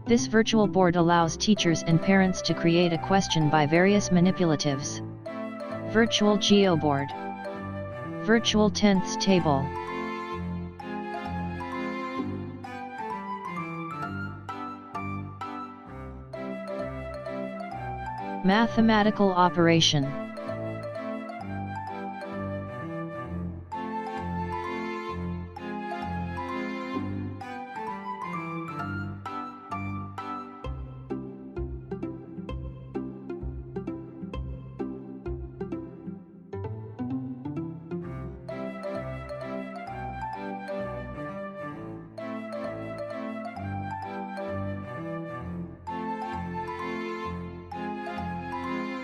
This virtual board allows teachers and parents to create a question by various manipulatives. Virtual GeoBoard. Virtual tenths table. Mathematical operation.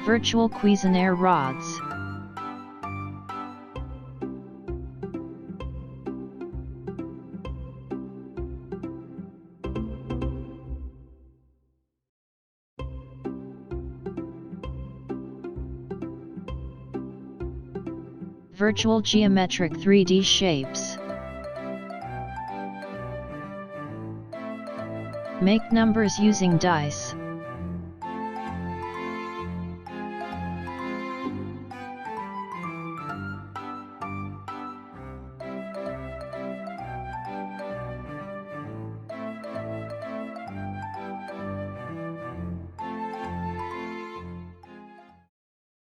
Virtual Cuisenaire rods. Virtual geometric 3D shapes. Make numbers using dice.